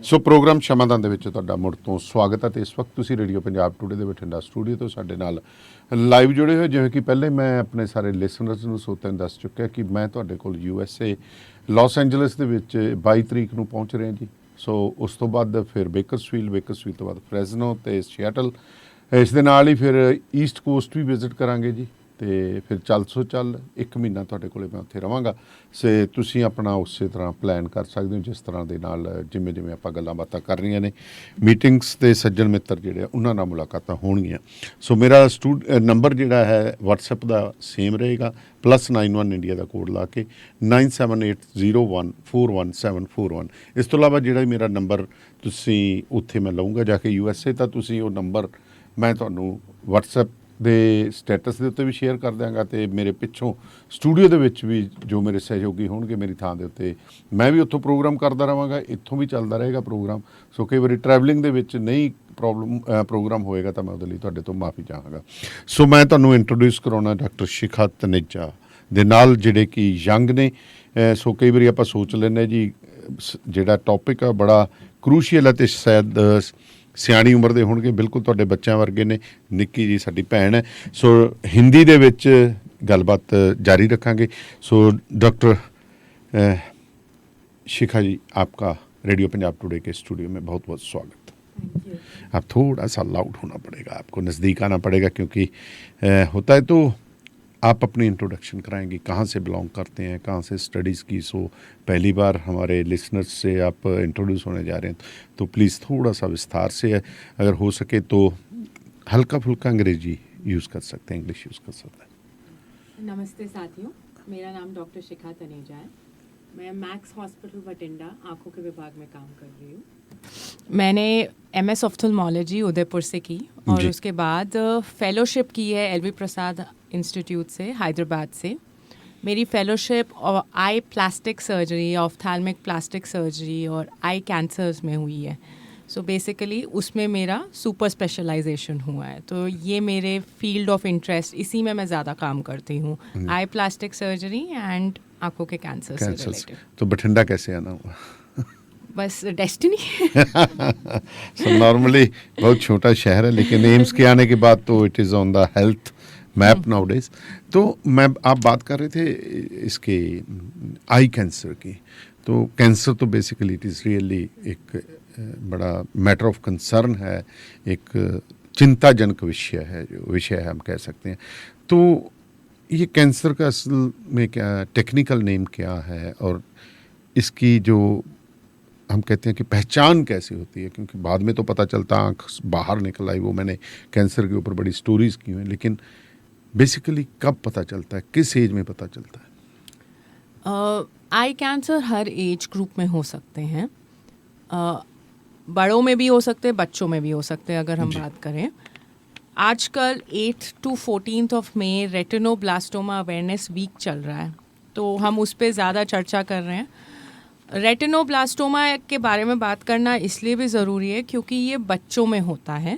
ਸੋ programme ਸ਼ਮਾਦਾਨ ਦੇ ਵਿੱਚ ਤੁਹਾਡਾ ਮੁੜ ਤੋਂ ਸਵਾਗਤ ਹੈ ਤੇ ਇਸ ਵਕਤ ਤੁਸੀਂ ਰੇਡੀਓ ਪੰਜਾਬ ਟੂਡੇ ਦੇ ਬਠਿੰਡਾ ਸਟੂਡੀਓ ਤੋਂ ਸਾਡੇ ਨਾਲ ਲਾਈਵ ਜੁੜੇ ਹੋਏ। ਜਿਵੇਂ ਕਿ ਪਹਿਲੇ ਮੈਂ ਆਪਣੇ ਸਾਰੇ ਲਿਸਨਰਸ ਨੂੰ ਸੋਤਿਆਂ ਨੂੰ ਦੱਸ ਚੁੱਕਿਆ ਕਿ ਮੈਂ ਤੁਹਾਡੇ ਕੋਲ USA ਲਾਸ ਐਂਜਲਸ ਦੇ ਵਿੱਚ 22 ਤਰੀਕ ਨੂੰ ਪਹੁੰਚ ਰਿਹਾ ਜੀ। ਸੋ ਉਸ ਤੋਂ ਬਾਅਦ ਫਿਰ ਬੇਕਰਸਫੀਲਡ ਤੋਂ ਬਾਅਦ ਫਰੈਜ਼ਨੋ ਅਤੇ ਸਿਐਟਲ, ਇਸ ਦੇ ਨਾਲ ਹੀ ਫਿਰ ਈਸਟ ਕੋਸਟ ਵੀ ਵਿਜ਼ਿਟ ਕਰਾਂਗੇ ਜੀ। ਅਤੇ ਫਿਰ ਚੱਲ 1 ਮਹੀਨਾ ਤੁਹਾਡੇ ਕੋਲ ਮੈਂ ਉੱਥੇ ਰਹਾਂਗਾ। ਸੇ ਤੁਸੀਂ ਆਪਣਾ ਉਸੇ ਤਰ੍ਹਾਂ ਪਲਾਨ ਕਰ ਸਕਦੇ ਹੋ ਜਿਸ ਤਰ੍ਹਾਂ ਦੇ ਨਾਲ ਜਿਵੇਂ ਆਪਾਂ ਗੱਲਾਂ ਬਾਤਾਂ ਕਰ ਰਹੀਆਂ ਨੇ, ਮੀਟਿੰਗਸ ਅਤੇ ਸੱਜਣ ਮਿੱਤਰ ਜਿਹੜੇ ਆ ਉਹਨਾਂ ਨਾਲ ਮੁਲਾਕਾਤਾਂ ਹੋਣਗੀਆਂ। ਸੋ ਮੇਰਾ ਨੰਬਰ ਜਿਹੜਾ ਹੈ WhatsApp ਦਾ ਸੇਮ ਰਹੇਗਾ, +91 ਇੰਡੀਆ ਦਾ ਕੋਡ ਲਾ ਕੇ 9780141741। ਇਸ ਤੋਂ ਇਲਾਵਾ ਜਿਹੜਾ ਮੇਰਾ ਨੰਬਰ ਤੁਸੀਂ ਉੱਥੇ ਮੈਂ ਲਊਂਗਾ ਜਾ ਕੇ USA, ਤਾਂ ਤੁਸੀਂ ਉਹ ਨੰਬਰ ਮੈਂ ਤੁਹਾਨੂੰ WhatsApp ਦੇ ਸਟੇਟਸ ਦੇ ਉੱਤੇ ਵੀ ਸ਼ੇਅਰ ਕਰ ਦਿਆਂਗਾ ਅਤੇ ਮੇਰੇ ਪਿੱਛੋਂ ਸਟੂਡੀਓ ਦੇ ਵਿੱਚ ਵੀ ਜੋ ਮੇਰੇ ਸਹਿਯੋਗੀ ਹੋਣਗੇ ਮੇਰੀ ਥਾਂ ਦੇ ਉੱਤੇ, ਮੈਂ ਵੀ ਉੱਥੋਂ ਪ੍ਰੋਗਰਾਮ ਕਰਦਾ ਰਹਾਂਗਾ, ਇੱਥੋਂ ਵੀ ਚੱਲਦਾ ਰਹੇਗਾ ਪ੍ਰੋਗਰਾਮ। ਸੋ ਕਈ ਵਾਰੀ ਟਰੈਵਲਿੰਗ ਦੇ ਵਿੱਚ ਨਹੀਂ ਪ੍ਰੋਗਰਾਮ ਹੋਏਗਾ ਤਾਂ ਮੈਂ ਉਹਦੇ ਲਈ ਤੁਹਾਡੇ ਤੋਂ ਮਾਫੀ ਚਾਹਾਂਗਾ। ਸੋ ਮੈਂ ਤੁਹਾਨੂੰ ਇੰਟਰੋਡਿਊਸ ਕਰਾਉਣਾ ਡਾਕਟਰ ਸ਼ਿਖਾ ਤਨੇਜਾ ਦੇ ਨਾਲ, ਜਿਹੜੇ ਕਿ ਯੰਗ ਨੇ। ਸੋ ਕਈ ਵਾਰੀ ਆਪਾਂ ਸੋਚ ਲੈਂਦੇ ਜੀ ਜਿਹੜਾ ਟੌਪਿਕ ਆ ਬੜਾ ਕਰੂਸ਼ੀਅਲ ਹੈ ਅਤੇ ਸ਼ਾਇਦ ਸਿਆਣੀ ਉਮਰ ਦੇ ਹੋਣਗੇ, ਬਿਲਕੁਲ ਤੁਹਾਡੇ ਬੱਚਿਆਂ ਵਰਗੇ ਨੇ। ਨਿੱਕੀ ਜੀ ਸਾਡੀ ਭੈਣ ਹੈ। ਸੋ ਹਿੰਦੀ ਦੇ ਵਿੱਚ ਗੱਲਬਾਤ ਜਾਰੀ रखेंगे। सो डॉक्टर शिखा जी, आपका रेडियो पंजाब टुडे के स्टूडियो में बहुत बहुत स्वागत। आप थोड़ा सा लाउड होना पड़ेगा, आपको नज़दीक आना पड़ेगा, क्योंकि होता है तो आप अपनी इंट्रोडक्शन कराएंगी, कहाँ से बिलोंग करते हैं, कहाँ से स्टडीज़ की। सो पहली बार हमारे लिसनर्स से आप इंट्रोड्यूस होने जा रहे हैं, तो प्लीज़ थोड़ा सा विस्तार से है, अगर हो सके तो हल्का फुल्का अंग्रेजी यूज़ कर सकते हैं, इंग्लिश यूज़ कर सकते हैं। नमस्ते साथियों, मेरा नाम डॉक्टर शिखा तनेजा है। मैं मैक्स हॉस्पिटल बठिंडा आँखों के विभाग में काम कर रही हूँ। मैंने MS ऑफ्थल्मोलॉजी उदयपुर से की और उसके बाद फेलोशिप की है LV प्रसाद इंस्टीट्यूट से, हैदराबाद से। मेरी फेलोशिप आई प्लास्टिक सर्जरी, ऑफ्थैल्मिक प्लास्टिक सर्जरी और आई कैंसर्स में हुई है। सो बेसिकली उसमें मेरा सुपर स्पेशलाइजेशन हुआ है, तो ये मेरे फील्ड ऑफ इंटरेस्ट, इसी में मैं ज़्यादा काम करती हूँ, आई प्लास्टिक सर्जरी एंड आँखों के कैंसर से रिलेटेड। तो बठिंडा कैसे आना हुआ? बस डेस्टिनी। सो नॉर्मली बहुत छोटा शहर है, लेकिन एम्स के आने के बाद तो it is on the health map now days. तो आप बात कर रहे थे इसके आई कैंसर की। तो कैंसर तो बेसिकली इट इज़ रियली एक बड़ा मैटर ऑफ कंसर्न है, एक चिंताजनक विषय है, हम कह सकते हैं। तो ये कैंसर का असल में क्या टेक्निकल नेम क्या है, और इसकी जो हम कहते हैं कि पहचान कैसे होती है? क्योंकि बाद में तो पता चलता आँख बाहर निकल आई, वो मैंने कैंसर के ऊपर बड़ी स्टोरीज़ की हुई, लेकिन बेसिकली कब पता चलता है, किस एज में पता चलता है? आई कैंसर हर एज ग्रुप में हो सकते हैं, बड़ों में भी हो सकते हैं, बच्चों में भी हो सकते हैं। अगर हम बात करें, आजकल 8 to 14 मई रेटिनोब्लास्टोमा अवेयरनेस वीक चल रहा है, तो हम उस पर ज़्यादा चर्चा कर रहे हैं। रेटिनोब्लास्टोमा के बारे में बात करना इसलिए भी ज़रूरी है क्योंकि ये बच्चों में होता है।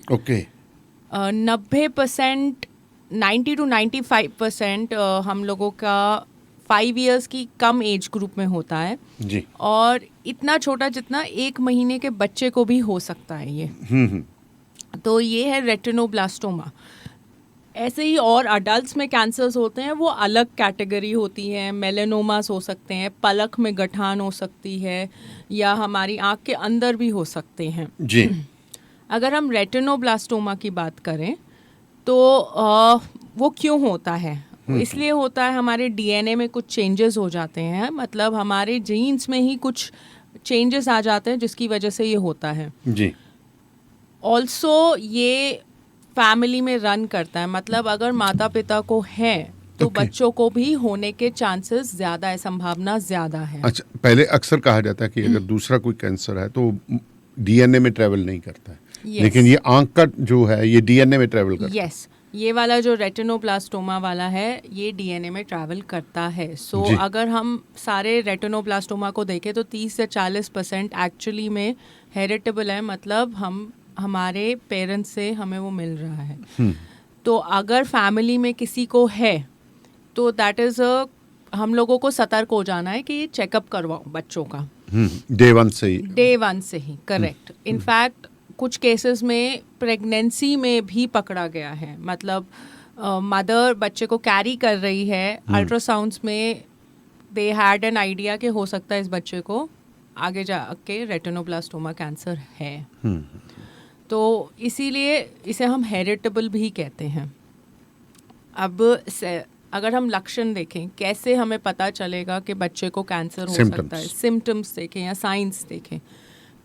90% 90 to 95% हम लोगों का 5 years की कम एज ग्रुप में होता है जी, और इतना छोटा जितना 1 महीने के बच्चे को भी हो सकता है ये। तो ये है रेटिनोब्लास्टोमा। ऐसे ही और अडल्ट्स में कैंसर्स होते हैं, वो अलग कैटेगरी होती है। मेलेनोमास हो सकते हैं, पलक में गठान हो सकती है, या हमारी आँख के अंदर भी हो सकते हैं जी। अगर हम रेटिनोब्लास्टोमा की बात करें तो वो क्यों होता है? इसलिए होता है हमारे DNA में कुछ चेंजेस हो जाते हैं, मतलब हमारे जीन्स में ही कुछ चेंजेस आ जाते हैं जिसकी वजह से ये होता है जी। ऑल्सो ये फैमिली में रन करता है, मतलब अगर माता पिता को है तो बच्चों को भी होने के चांसेस ज़्यादा है, संभावना ज़्यादा है। अच्छा, पहले अक्सर कहा जाता है कि अगर दूसरा कोई कैंसर है तो DNA में ट्रेवल नहीं करता है, लेकिन ये आँख का जो है ये DNA में ट्रेवल करता है। यस, ये वाला जो रेटिनोब्लास्टोमा वाला है ये DNA में ट्रैवल करता है। सो अगर हम सारे रेटिनोब्लास्टोमा को देखें तो 30 से 40% एक्चुअली में हेरिटेबल है, मतलब हमारे पेरेंट्स से हमें वो मिल रहा है। तो अगर फैमिली में किसी को है तो दैट इज़ हम लोगों को सतर्क हो जाना है कि चेकअप करवाओ बच्चों का। डे 1 से ही। डे 1 से ही, करेक्ट। इनफैक्ट कुछ केसेस में प्रेगनेंसी में भी पकड़ा गया है, मतलब मदर बच्चे को कैरी कर रही है, अल्ट्रासाउंड्स में दे हैड एन आइडिया कि हो सकता है इस बच्चे को आगे जाके रेटिनोब्लास्टोमा कैंसर है। तो इसीलिए इसे हम हेरिटेबल भी कहते हैं। अब अगर हम लक्षण देखें, कैसे हमें पता चलेगा कि बच्चे को कैंसर हो सकता है, सिम्टम्स देखें या साइंस देखें,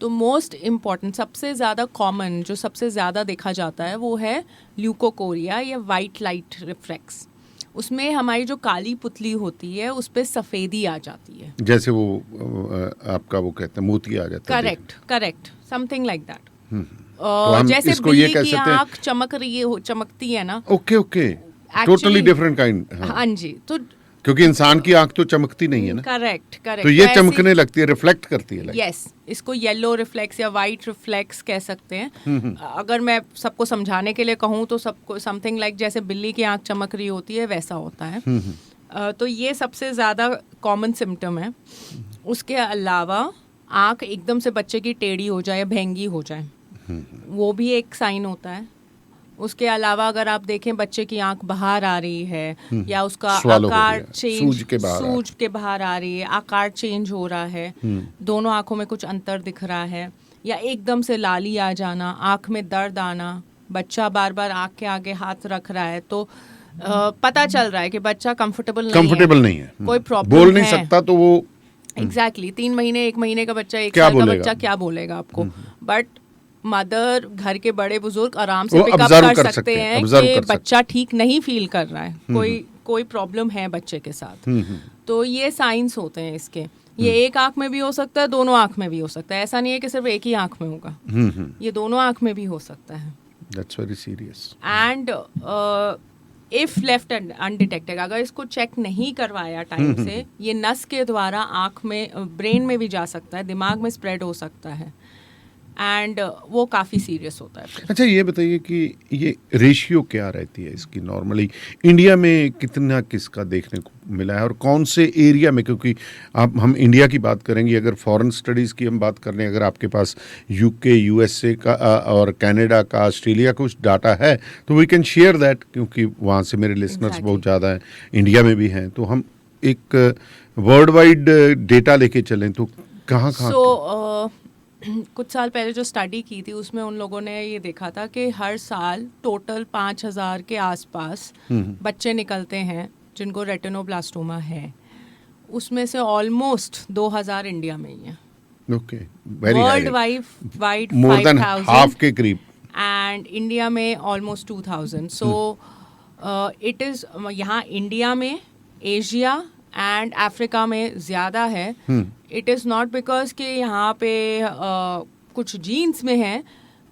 तो मोस्ट इम्पॉर्टेंट, सबसे ज़्यादा कॉमन, जो सबसे ज़्यादा देखा जाता है वो है ल्यूकोकोरिया या वाइट लाइट रिफ्लेक्स। उसमें हमारी जो काली पुतली होती है उस पर सफ़ेदी आ जाती है, जैसे वो आपका वो कहते हैं मोती आ जाता है। Correct, something like that. तो जैसे बिल्ली की आँख चमकती है ना। Okay, totally different kind. हाँ जी, तो क्योंकि इंसान की आंख तो चमकती नहीं है ना। करेक्ट। तो ये चमकने लगती है, रिफ्लेक्ट करती है। यस, इसको येलो रिफ्लेक्स या वाइट रिफ्लेक्स कह सकते हैं। अगर मैं सबको समझाने के लिए कहूँ तो सबको समथिंग लाइक जैसे बिल्ली की आंख चमक रही होती है वैसा होता है। तो ये सबसे ज़्यादा कॉमन सिम्टम है। उसके अलावा आंख एकदम से बच्चे की टेढ़ी हो जाए, भेंगी हो जाए, वो भी एक साइन होता है। उसके अलावा अगर आप देखें बच्चे की आंख बाहर आ रही है या उसका आकार चेंज, सूज के बाहर आ रही है, आकार चेंज हो रहा है, दोनों आंखों में कुछ अंतर दिख रहा है, या एकदम से लाली आ जाना, आंख में दर्द आना, बच्चा बार बार आंख के आगे हाथ रख रहा है, तो पता चल रहा है कि बच्चा कंफर्टेबल नहीं है, कोई प्रॉब्लम बोल नहीं सकता। तो वो एग्जैक्टली 3 महीने 1 महीने का बच्चा, 1 साल का बच्चा क्या बोलेगा आपको। बट मदर, घर के बड़े बुजुर्ग आराम से पिकअप कर सकते हैं कि बच्चा ठीक नहीं फील कर रहा है, कोई प्रॉब्लम है बच्चे के साथ। तो ये साइंस होते हैं इसके। ये एक आंख में भी हो सकता है, दोनों आंख में भी हो सकता है, ऐसा नहीं है कि सिर्फ एक ही आंख में होगा, ये दोनों आंख में भी हो सकता है। That's very serious. And if left undetected, अगर इसको चेक नहीं करवाया टाइम से, ये नस के द्वारा आंख में, ब्रेन में भी जा सकता है, दिमाग में स्प्रेड हो सकता है, एंड वो काफ़ी सीरियस होता है। अच्छा, ये बताइए कि ये रेशियो क्या रहती है इसकी नॉर्मली इंडिया में, कितना किसका देखने को मिला है और कौन से एरिया में? क्योंकि हम इंडिया की बात करेंगे, अगर फॉरेन स्टडीज़ की हम बात कर लें, अगर आपके पास यूके, यूएसए का और कनाडा का, ऑस्ट्रेलिया का कुछ डाटा है तो वी कैन शेयर दैट, क्योंकि वहाँ से मेरे लिसनर्स बहुत ज़्यादा हैं, इंडिया में भी हैं, तो हम एक वर्ल्ड वाइड डेटा लेके चलें तो कहाँ कुछ साल पहले जो स्टडी की थी उसमें उन लोगों ने ये देखा था कि हर साल टोटल 5,000 के आसपास बच्चे निकलते हैं जिनको रेटिनोब्लास्टोमा है। उसमें से ऑलमोस्ट 2,000 इंडिया में ही है। Okay, very world wide more than half के करीब, एंड इंडिया में ऑलमोस्ट 2,000। सो इट इज़, यहाँ इंडिया में, एशिया एंड अफ्रीका में ज़्यादा है। इट इज़ नॉट बिकॉज कि यहाँ पे कुछ जीन्स में है,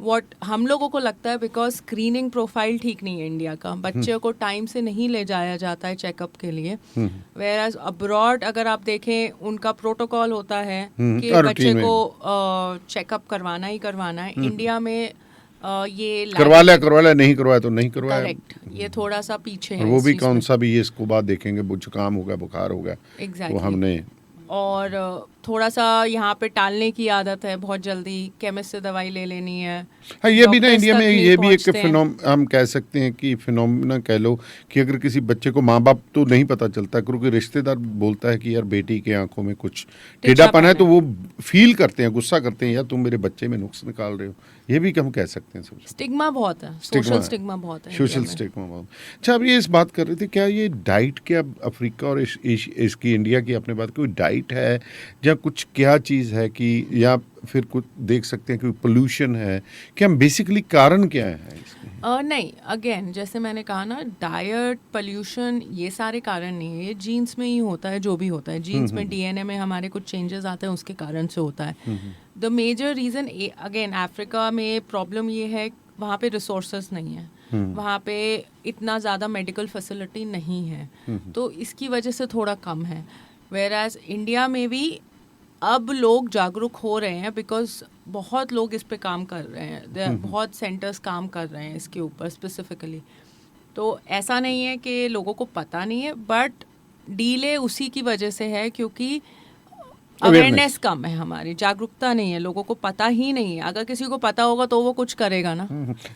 व्हाट हम लोगों को लगता है बिकॉज स्क्रीनिंग प्रोफाइल ठीक नहीं है इंडिया का, बच्चे को टाइम से नहीं ले जाया जाता है चेकअप के लिए। वेयरएज अब्रॉड अगर आप देखें, उनका प्रोटोकॉल होता है कि बच्चे को चेकअप करवाना ही करवाना है। इंडिया में ये करवा लिया, नहीं करवाया तो नहीं करवाया। करेक्ट, ये थोड़ा सा पीछे है। वो भी कौन सा भी, ये इसको बाद देखेंगे, जुकाम हो गया, बुखार हो गया, एग्जैक्टली। तो हमने और थोड़ा सा यहाँ पे टालने की आदत है, बहुत जल्दी केमिस्ट से दवाई ले लेनी है। हाँ, ये भी ना इंडिया में ये भी एक हम कह सकते हैं कि फिनोमिना कह लो, कि अगर किसी बच्चे को माँ बाप तो नहीं पता चलता, क्योंकि रिश्तेदार बोलता है कि यार बेटी के आंखों में कुछ टेढ़ापन है, तो वो फील करते हैं, गुस्सा करते हैं, यार तुम मेरे बच्चे में नुक्स निकाल रहे हो। ये भी हम कह सकते हैं। स्टिग्मा बहुत है, सोशल स्टिग्मा बहुत है, सोशल स्टिग्मा बहुत। अच्छा, अब ये इस बात कर रहे थे, क्या ये डाइट के, अब अफ्रीका और इसकी इंडिया की आपने बात, कोई डाइट है या कुछ क्या चीज़ है कि, या फिर कुछ देख सकते हैं कि पोल्यूशन है, क्या बेसिकली कारण क्या है इसके? नहीं, अगेन जैसे मैंने कहा ना, डाइट, पोल्यूशन, ये सारे कारण नहीं है, ये जीन्स में ही होता है, जो भी होता है जीन्स में, डीएनए में हमारे कुछ चेंजेस आते हैं, उसके कारण से होता है। The major reason, again Africa में प्रॉब्लम ये है, वहाँ पे रिसोर्सेज नहीं है, वहाँ पे इतना ज़्यादा मेडिकल फैसिलिटी नहीं है, तो इसकी वजह से थोड़ा कम है। वेयरएज इंडिया में भी अब लोग जागरूक हो रहे हैं, बिकॉज बहुत लोग इस पे काम कर रहे हैं, बहुत सेंटर्स काम कर रहे हैं इसके ऊपर स्पेसिफिकली। तो ऐसा नहीं है कि लोगों को पता नहीं है, बट डीले उसी की वजह से है क्योंकि अवेयरनेस कम है, हमारी जागरूकता नहीं है, लोगों को पता ही नहीं है। अगर किसी को पता होगा तो वो कुछ करेगा ना।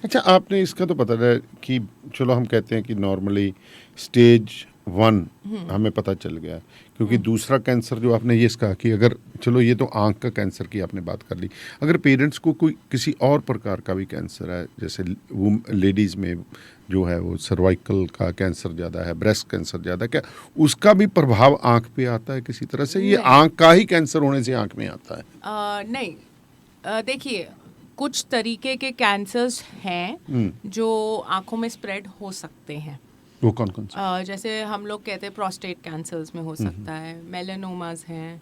अच्छा, आपने इसका तो पता है कि चलो हम कहते हैं कि नॉर्मली स्टेज 1 हमें पता चल गया, क्योंकि दूसरा कैंसर जो आपने ये कहा कि अगर चलो ये तो आंख का कैंसर की आपने बात कर ली, अगर पेरेंट्स को कोई किसी और प्रकार का भी कैंसर है, जैसे वो लेडीज़ में जो है वो सर्वाइकल का कैंसर ज़्यादा है, ब्रेस्ट कैंसर ज़्यादा है, क्या उसका भी प्रभाव आंख पे आता है किसी तरह से? ये आंख का ही कैंसर होने से आंख में आता है? नहीं, देखिए कुछ तरीके के कैंसर्स हैं जो आंखों में स्प्रेड हो सकते हैं। वो कौन कौन से? जैसे हम लोग कहते हैं प्रोस्टेट कैंसर्स में हो सकता है, मेलानोमास हैं,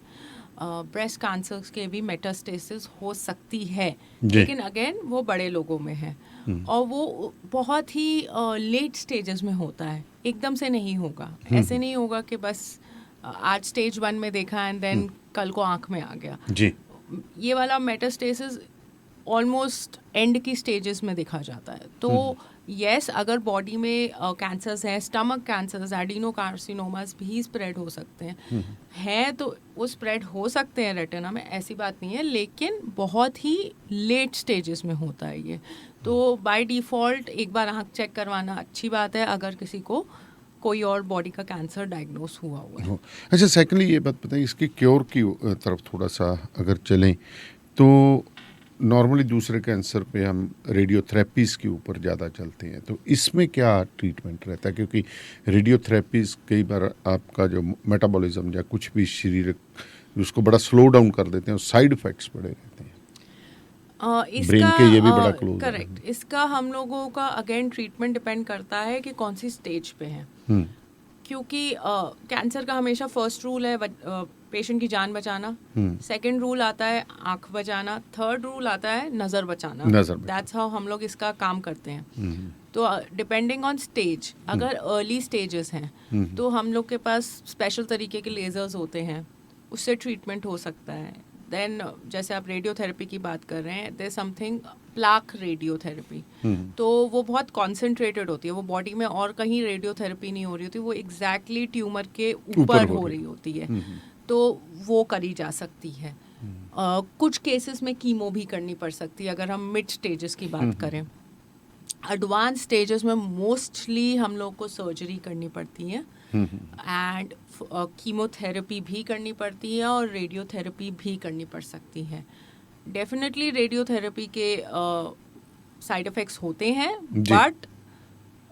ब्रेस्ट कैंसर्स के भी मेटास्टेसिस हो सकती है, लेकिन अगेन वो बड़े लोगों में है और वो बहुत ही लेट स्टेजेस में होता है, एकदम से नहीं होगा। ऐसे नहीं होगा कि बस आज स्टेज 1 में देखा एंड देन कल को आंख में आ गया जी। ये वाला मेटास्टेसिस ऑलमोस्ट एंड की स्टेजेस में देखा जाता है। तो यस, अगर बॉडी में कैंसर्स हैं, स्टमक कैंसर्स, एडिनोकार्सिनोमास भी स्प्रेड हो सकते हैं तो वो स्प्रेड हो सकते हैं रेटिना में, ऐसी बात नहीं है, लेकिन बहुत ही लेट स्टेजेस में होता है ये। तो बाय डिफ़ॉल्ट एक बार आँख चेक करवाना अच्छी बात है अगर किसी को कोई और बॉडी का कैंसर डायग्नोस हुआ है। अच्छा, सेकेंडली ये बात बताइए, इसकी क्योर की तरफ थोड़ा सा अगर चलें तो नॉर्मली दूसरे कैंसर पे हम रेडियोथेरेपीज़ के ऊपर ज़्यादा चलते हैं, तो इसमें क्या ट्रीटमेंट रहता है? क्योंकि रेडियोथेरेपीज़ कई बार आपका जो मेटाबॉलिज्म या कुछ भी शरीर उसको बड़ा स्लो डाउन कर देते हैं, साइड इफ़ेक्ट्स बड़े रहते हैं। ब्रेन के ये भी बड़ा क्लोज है। करेक्ट, इसका हम लोगों का अगेन ट्रीटमेंट डिपेंड करता है कि कौन सी स्टेज पे है, क्योंकि कैंसर का हमेशा फर्स्ट रूल है पेशेंट की जान बचाना, सेकंड रूल आता है आंख बचाना, थर्ड रूल आता है नज़र बचाना। दैट्स हाउ हम लोग इसका काम करते हैं। तो डिपेंडिंग ऑन स्टेज, अगर अर्ली स्टेजेस हैं तो हम लोग के पास स्पेशल तरीके के लेजर्स होते हैं, उससे ट्रीटमेंट हो सकता है। देन जैसे आप रेडियोथेरेपी की बात कर रहे हैं, देयर समथिंग प्लाक रेडियोथेरेपी, तो वो बहुत कॉन्सेंट्रेटेड होती है, वो बॉडी में और कहीं रेडियोथेरेपी नहीं हो रही होती, वो एग्जैक्टली ट्यूमर के ऊपर हो रही होती है, तो वो करी जा सकती है। कुछ केसेस में कीमो भी करनी पड़ सकती है अगर हम मिड स्टेजेस की बात करें। एडवांस स्टेजेस में मोस्टली हम लोग को सर्जरी करनी पड़ती है एंड कीमोथेरेपी भी करनी पड़ती है और रेडियोथेरेपी भी करनी पड़ सकती है। डेफिनेटली रेडियोथेरेपी के साइड इफ़ेक्ट्स होते हैं, but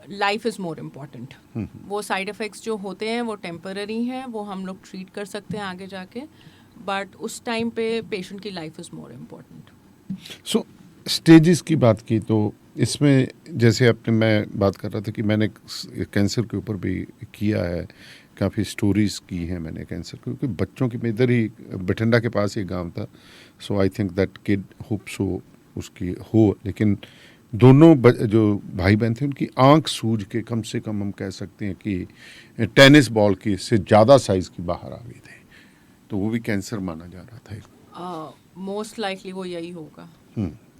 life is more important. वो साइड इफ़ेक्ट्स जो होते हैं वो टेम्पररी हैं, वो हम लोग ट्रीट कर सकते हैं आगे जाके, बट उस टाइम पे पेशेंट की life is more important. So stages की बात की तो इसमें जैसे अपने मैं बात कर रहा था कि मैंने कैंसर के ऊपर भी किया है, काफ़ी स्टोरीज़ की हैं मैंने कैंसर के, क्योंकि बच्चों की, मैं इधर ही बठिंडा के पास एक गांव था, so I think that kid hope so उसकी हो, लेकिन दोनों जो भाई बहन थे उनकी आंख सूज के कम से कम हम कह सकते हैं कि टेनिस बॉल की से ज़्यादा साइज़ की बाहर आ गई थे, तो वो भी कैंसर माना जा रहा था। मोस्ट लाइकली वो यही होगा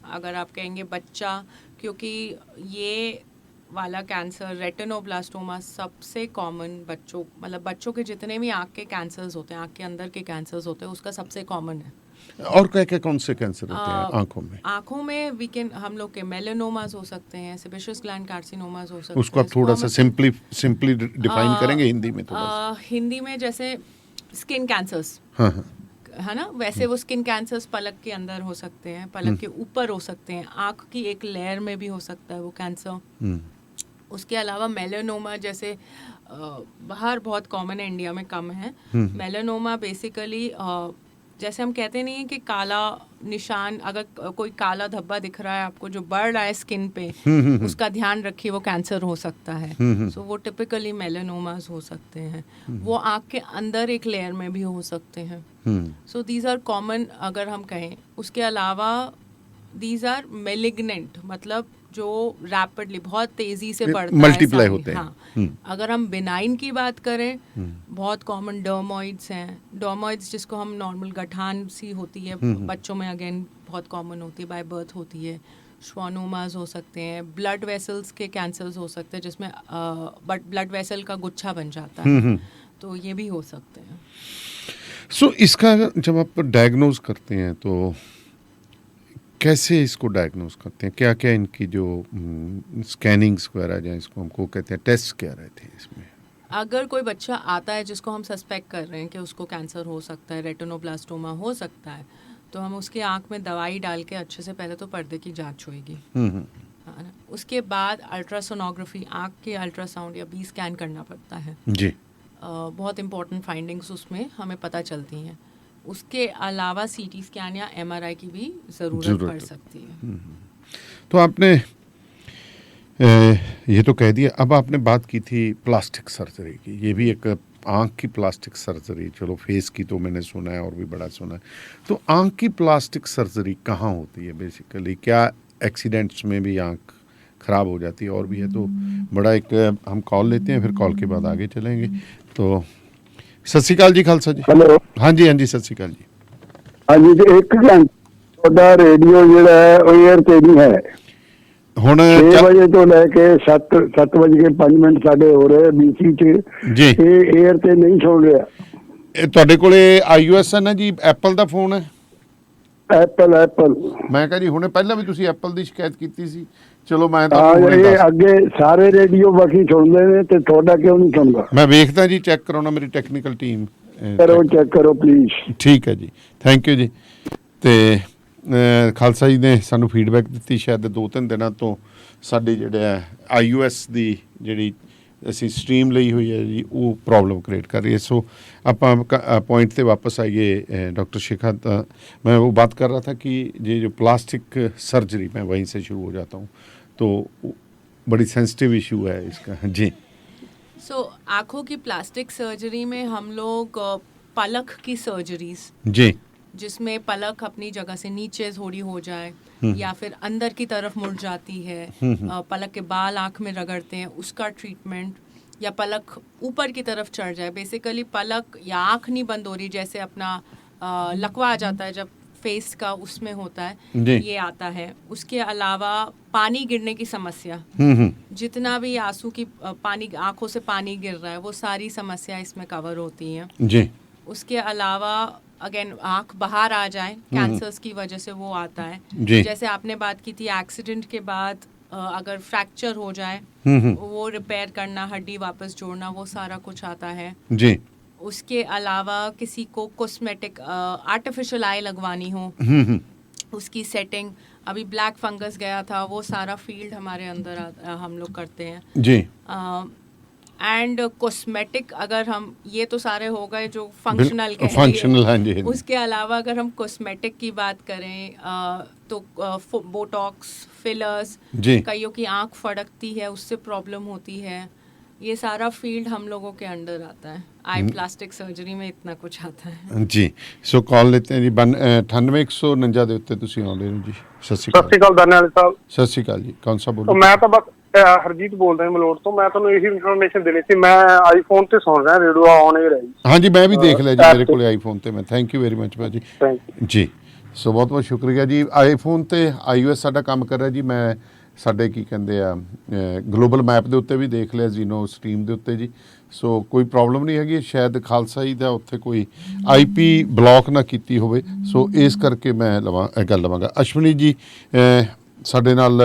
अगर आप कहेंगे बच्चा, क्योंकि ये वाला कैंसर रेटिनोब्लास्टोमा सबसे कॉमन बच्चों, मतलब बच्चों के जितने भी आँख के कैंसर्स होते हैं, आँख के अंदर के कैंसर्स होते हैं, उसका सबसे कॉमन है। और क्या क्या कौन से कैंसर होते हैं आँखों में? आँखों में हम लोग के मेलानोमास हो सकते हैं, सेबेशियस ग्लैंड कार्सिनोमास हो सकते हैं। उसको आप थोड़ा सा सिंपली डिफाइन करेंगे हिंदी में? थोड़ा हिंदी में जैसे स्किन कैंसर्स, हाँ, है ना, वैसे वो स्किन कैंसर्स पलक के अंदर हो सकते हैं, पलक के ऊपर हो सकते हैं, आँख की एक लेयर में भी हो सकता है वो कैंसर। उसके अलावा मेलानोमा जैसे बाहर बहुत कॉमन है, इंडिया में कम है। मेलानोमा बेसिकली जैसे हम कहते नहीं है कि काला निशान, अगर कोई काला धब्बा दिख रहा है आपको जो बढ़ रहा है स्किन पे, उसका ध्यान रखिए, वो कैंसर हो सकता है। सो वो टिपिकली मेलानोमास हो सकते हैं। वो आँख के अंदर एक लेयर में भी हो सकते हैं। सो दीज आर कॉमन अगर हम कहें। उसके अलावा दीज आर मेलिग्नेंट, मतलब जो रैपिडली बहुत तेजी से बढ़ता है, मल्टीप्लाई होते हैं। हाँ। अगर हम बिनाइन की बात करें, बहुत कॉमन डर्मोइड्स हैं। डर्मोइड्स जिसको हम नॉर्मल गठान सी होती है बच्चों में, अगेन बहुत कॉमन होती है, बाय बर्थ होती है। श्वानोमास हो सकते हैं, ब्लड वेसल्स के कैंसर्स हो सकते हैं जिसमें ब्लड वेसल का गुच्छा बन जाता है, तो ये भी हो सकते हैं। सो इसका जब आप डायग्नोज करते हैं तो कैसे इसको डायग्नोज करते हैं, क्या क्या इनकी जो स्कैनिंग्स वगैरह या इसको हमको कहते हैं टेस्ट क्या रहते हैं इसमें? अगर कोई बच्चा आता है जिसको हम सस्पेक्ट कर रहे हैं कि उसको कैंसर हो सकता है, रेटिनोब्लास्टोमा हो सकता है, तो हम उसकी आंख में दवाई डाल के अच्छे से पहले तो पर्दे की जांच होएगी, है ना। उसके बाद अल्ट्रासोनोग्राफी, आंख के अल्ट्रासाउंड या बी स्कैन करना पड़ता है जी। बहुत इंपॉर्टेंट फाइंडिंग्स उसमें हमें पता चलती हैं। उसके अलावा सीटी स्कैन या एमआरआई की भी ज़रूरत पड़ सकती है। तो आपने ये तो कह दिया, अब आपने बात की थी प्लास्टिक सर्जरी की, ये भी एक आंख की प्लास्टिक सर्जरी, चलो फेस की तो मैंने सुना है और भी बड़ा सुना है, तो आंख की प्लास्टिक सर्जरी कहाँ होती है बेसिकली? क्या एक्सीडेंट्स में भी आंख ख़राब हो जाती है और भी है? तो बड़ा एक हम कॉल लेते हैं, फिर कॉल के बाद आगे चलेंगे। तो सत श्री अकाल जी खालसा जी। हेलो। हाँ जी, हाँ जी, सत श्री अकाल जी। हाँ जी, ਤੇ ਇੱਕ ਘੰਟਾ ਤੁਹਾਡਾ ਰੇਡੀਓ ਜਿਹੜਾ ਹੈ ਉਹ 에ਅਰ ਤੇ ਨਹੀਂ ਹੈ। ਹੁਣ 6 ਵਜੇ ਤੋਂ ਲੈ ਕੇ 7 ਵਜੇ ਕੇ 5 ਮਿੰਟ ਸਾਡੇ ਹੋ ਰਹੇ BC ਚ ਜੀ, ਇਹ 에ਅਰ ਤੇ ਨਹੀਂ ਸੁਣ ਰਿਹਾ। ਇਹ ਤੁਹਾਡੇ ਕੋਲੇ iOS ਹੈ ਨਾ ਜੀ, ਐਪਲ ਦਾ ਫੋਨ ਹੈ? ਐਪਲ ਮੈਂ ਕਹਾਂ ਜੀ ਹੁਣੇ ਪਹਿਲਾਂ ਵੀ ਤੁਸੀਂ ਐਪਲ ਦੀ ਸ਼ਿਕਾਇਤ ਕੀਤੀ ਸੀ, ਚਲੋ ਮੈਂ ਤਾਂ ਹਾਂ, ਹੁਣੇ ਇਹ ਦੱਸ, ਅੱਗੇ ਸਾਰੇ ਰੇਡੀਓ ਬਾਕੀ ਸੁਣਦੇ ਨੇ ਤੇ ਤੁਹਾਡਾ ਕਿਉਂ ਨਹੀਂ ਸੁਣਦਾ? ਮੈਂ ਵੇਖਦਾ ਜੀ, ਚੈੱਕ ਕਰਾਉਣਾ ਮੇਰੀ ਟੈਕਨੀਕਲ ਟੀਮ। ਕਰੋ, ਚੈੱਕ ਕਰੋ ਪਲੀਜ਼। ਠੀਕ ਹੈ ਜੀ, ਥੈਂਕ ਯੂ ਜੀ। ਤੇ ਖਾਲਸਾ ਜੀ ਨੇ ਸਾਨੂੰ ਫੀਡਬੈਕ ਦਿੱਤੀ, ਸ਼ਾਇਦ 2-3 ਦਿਨਾਂ ਤੋਂ ਸਾਡੀ ਜਿਹੜਾ iOS ਦੀ ਜਿਹੜੀ ਅਸੀਂ ਸਟ੍ਰੀਮ ਲਈ ਹੋਈ ਹੈ ਜੀ, ਉਹ ਪ੍ਰੋਬਲਮ ਕ੍ਰੀਏਟ कर रही है। सो ਆਪਾਂ पॉइंट पे वापस आइए। डॉक्टर शिखा, मैं वो बात कर रहा था कि ये जो प्लास्टिक सर्जरी, मैं वहीं से शुरू हो जाता हूँ, तो बड़ी सेंसिटिव इशू है इसका जी। आँखों की प्लास्टिक सर्जरी में हम लोग पलक की सर्जरीज जी, जिसमें पलक अपनी जगह से नीचे थोड़ी हो जाए या फिर अंदर की तरफ मुड़ जाती है, पलक के बाल आँख में रगड़ते हैं, उसका ट्रीटमेंट, या पलक ऊपर की तरफ चढ़ जाए, बेसिकली पलक या आँख नहीं बंद हो रही, जैसे अपना लकवा आ जाता है जब फेस का, उसमें होता है, ये आता है। उसके अलावा पानी गिरने की समस्या, जितना भी आंसू की पानी, आंखों से पानी गिर रहा है, वो सारी समस्या इसमें कवर होती हैं जी। उसके अलावा अगेन आंख बाहर आ जाए कैंसर्स की वजह से, वो आता है। जैसे आपने बात की थी एक्सीडेंट के बाद अगर फ्रैक्चर हो जाए, वो रिपेयर करना, हड्डी वापस जोड़ना, वो सारा कुछ आता है जी। उसके अलावा किसी को कॉस्मेटिक आर्टिफिशियल आई लगवानी हो, उसकी सेटिंग, अभी ब्लैक फंगस गया था, वो सारा फील्ड हमारे अंदर हम लोग करते हैं जी। एंड कॉस्मेटिक, अगर हम, ये तो सारे हो गए जो फंक्शनल फंक्शनल, उसके अलावा अगर हम कॉस्मेटिक की बात करें तो बोटॉक्स, फिलर्स, कईयों की आंख फड़कती है, उससे प्रॉब्लम होती है, ये सारा फील्ड हम लोगों के अंडर आता है। आई प्लास्टिक सर्जरी में इतना कुछ आता है जी। सो कॉल लेते हैं जी, 98-149 ਦੇ ਉੱਤੇ ਤੁਸੀਂ ਆਉਂਦੇ ਹੋ ਜੀ। ਸਤਿ ਸ਼੍ਰੀ ਅਕਾਲ। ਸਤਿ ਸ਼੍ਰੀ ਅਕਾਲ ਦਾਨਿਆਲ ਸਾਹਿਬ। ਸਤਿ ਸ਼੍ਰੀ ਅਕਾਲ ਜੀ, ਕੌਣ ਸਾ ਬੋਲ? तो मैं तो बस हरजीत बोल रहा हूँ मलोट तो। मैं ਤੁਹਾਨੂੰ ਇਹੀ ਇਨਫੋਰਮੇਸ਼ਨ ਦੇਣੀ ਸੀ, ਮੈਂ ਆਈਫੋਨ ਤੇ ਸੁਣ ਰਿਹਾ ਰੇਡੀਓ ਆਨ ਹੀ ਰਹੀ। ਹਾਂਜੀ, ਮੈਂ ਵੀ ਦੇਖ ਲਿਆ ਜੀ, ਮੇਰੇ ਕੋਲੇ ਆਈਫੋਨ ਤੇ। ਮੈਂ ਥੈਂਕ ਯੂ ਵੈਰੀ ਮਚ ਭਾਜੀ ਜੀ। ਸੋ ਬਹੁਤ ਬਹੁਤ ਸ਼ੁਕਰੀਆ ਜੀ। ਆਈਫੋਨ ਤੇ iOS ਸਾਡਾ ਕੰਮ ਕਰ ਰਿਹਾ ਜੀ। ਮੈਂ ਸਾਡੇ ਕੀ ਕਹਿੰਦੇ ਆ ਗਲੋਬਲ ਮੈਪ ਦੇ ਉੱਤੇ ਵੀ ਦੇਖ ਲਿਆ, ਜ਼ੀਨੋ ਸਟ੍ਰੀਮ ਦੇ ਉੱਤੇ ਜੀ। ਸੋ ਕੋਈ ਪ੍ਰੋਬਲਮ ਨਹੀਂ ਹੈਗੀ, ਸ਼ਾਇਦ ਖਾਲਸਾ ਜੀ ਦਾ ਉੱਥੇ ਕੋਈ IP ਬਲੌਕ ਨਾ ਕੀਤੀ ਹੋਵੇ, ਸੋ ਇਸ ਕਰਕੇ ਮੈਂ ਗੱਲ ਲਵਾਂਗਾ। ਅਸ਼ਵਨੀ ਜੀ ਸਾਡੇ ਨਾਲ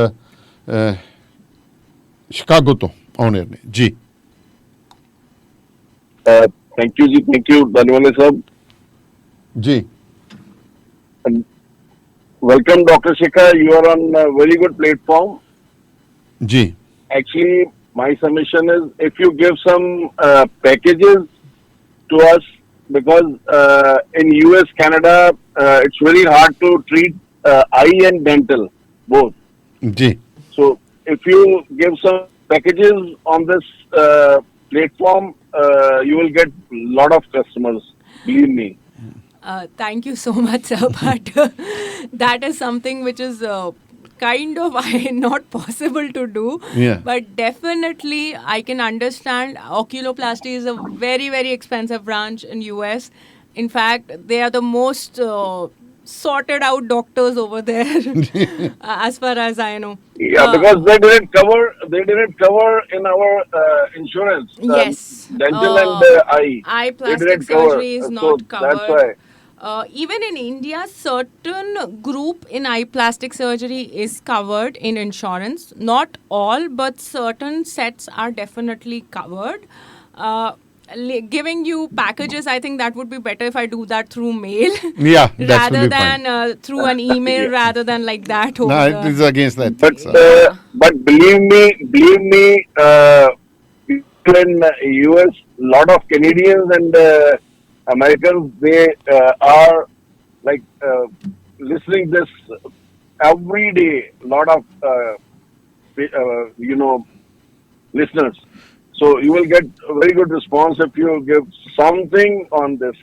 ਸ਼ਿਕਾਗੋ ਤੋਂ ਆਉਣੇ ਨੇ ਜੀ। थैंक यू धन्यवाद साहब जी। Welcome doctor Shekhar, you are on a very good platform जी। Actually my submission is if you give some packages to us, because in US, Canada, it's very hard to treat eye and dental both जी। So if you give some packages on this platform, you will get a lot of customers, believe me. Thank you so much, sir, but that is something which is kind of not possible to do. Yeah. But definitely I can understand oculoplasty is a very, very expensive branch in US. In fact, they are the most sorted out doctors over there, as far as I know. Yeah, because they didn't cover in our insurance. Yes. Dental and eye. Eye They plastic didn't cover. surgery is So not covered. That's why. Even in India, certain group in eye plastic surgery is covered in insurance. Not all, but certain sets are definitely covered. Giving you packages, I think that would be better if I do that through mail. Yeah, that rather would be than through an email, rather than like that. No, over it is against that. But believe me, people in US, lot of Canadians and Americans, they are like listening this every day. Lot of listeners. So you will get a very good response if you give something on this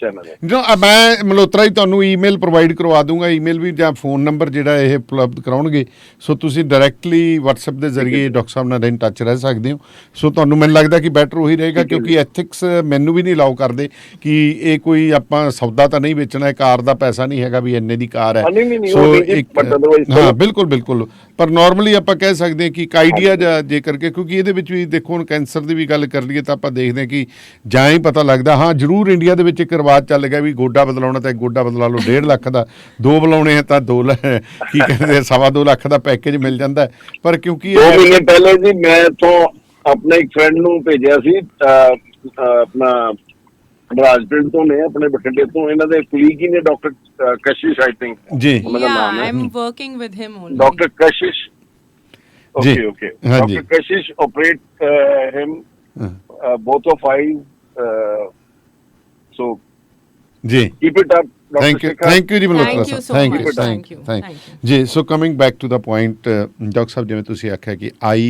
channel. ਜੋ ਮੈਂ ਮਲਹੋਤਰਾ ਹੀ ਤੁਹਾਨੂੰ email provide ਕਰਵਾ ਦੂੰਗਾ, email ਵੀ ਜਾਂ phone number ਜਿਹੜਾ ਇਹ ਉਪਲਬਧ ਕਰਾਉਣਗੇ, ਸੋ ਤੁਸੀਂ ਡਾਇਰੈਕਟਲੀ WhatsApp ਦੇ ਜ਼ਰੀਏ ਡਾਕਟਰ ਸਾਹਿਬ ਨਾਲ ਇਨ ਟੱਚ ਰਹਿ ਸਕਦੇ ਹੋ। ਸੋ ਤੁਹਾਨੂੰ ਮੈਨੂੰ ਲੱਗਦਾ ਕਿ ਬੈਟਰ ਉਹੀ ਰਹੇਗਾ, ਕਿਉਂਕਿ ਐਥਿਕਸ ਮੈਨੂੰ ਵੀ ਨਹੀਂ ਅਲਾਉ ਕਰਦੇ ਕਿ ਇਹ ਕੋਈ ਆਪਾਂ ਸੌਦਾ ਤਾਂ ਨਹੀਂ ਵੇਚਣਾ, ਕਾਰ ਦਾ ਪੈਸਾ ਨਹੀਂ ਹੈਗਾ ਵੀ ਇੰਨੇ ਦੀ ਕਾਰ ਹੈ। ਸੋ ਇੱਕ ਹਾਂ ਬਿਲਕੁਲ ਪਰ ਨਾਰਮਲੀ ਆਪਾਂ ਕਹਿ ਸਕਦੇ ਹਾਂ ਕਿ ਇੱਕ ਆਈਡੀਆ ਜੇ ਕਰਕੇ, ਕਿਉਂਕਿ ਇਹਦੇ ਵਿੱਚ ਵੀ ਦੇਖੋ ਹੁਣ ਕੈਂਸਰ ਦੀ ਵੀ ਗੱਲ ਕਰ ਲਈਏ ਤਾਂ ਆਪਾਂ ਦੇਖਦੇ ਹਾਂ ਕਿ ਜਾਂ ਹੀ ਪਤਾ ਲੱਗਦਾ। ਹਾਂ ਜ਼ਰੂਰ ਇੰਡੀਆ ਦੇ ਵਿੱਚ ਇੱਕ ਰਿਵਾਜ ਚੱਲ ਗਿਆ ਵੀ ਗੋਡਾ ਬਦਲਾਉਣਾ ਤਾਂ ਗੋਡਾ ਬਦਲਾ ਲਓ 1.5 ਲੱਖ ਦਾ, 2 ਬਦਲਾਉਣੇ ਆ ਤਾਂ 2 ਕੀ ਕਹਿੰਦੇ 2.25 ਲੱਖ ਦਾ ਪੈਕੇਜ ਮਿਲ ਜਾਂਦਾ। ਪਰ ਕਿਉਂਕਿ 2 ਮਹੀਨੇ ਪਹਿਲੇ ਜੀ ਮੈਂ ਤੋਂ ਆਪਣੇ ਇੱਕ ਫਰੈਂਡ ਨੂੰ ਭੇਜਿਆ ਸੀ, ਆਪਣਾ ਰਾਜਪਿੰਡ ਤੋਂ ਨੇ, ਆਪਣੇ ਬਠਿੰਡੇ ਤੋਂ, ਇਹਨਾਂ ਦੇ ਕੁਲੀਗ ਹੀ ਨੇ ਡਾਕਟਰ ਕਸ਼ਿਸ਼, ਆਈ ਥਿੰਕ ਜੀ। Yeah, I'm working with him only. Doctor Kashish, okay. Dr. Kashish operate him, both of eyes. So जी, keep it up, Dr. thank you ਜੀ ਮਲਹੋਤਰਾ ਸਾਹਿਬ, thank you ਜੀ। So coming back to the point, doctor ਸਾਹਿਬ ਜਿਵੇਂ ਤੁਸੀਂ ਆਖਿਆ ਕਿ ਆਈ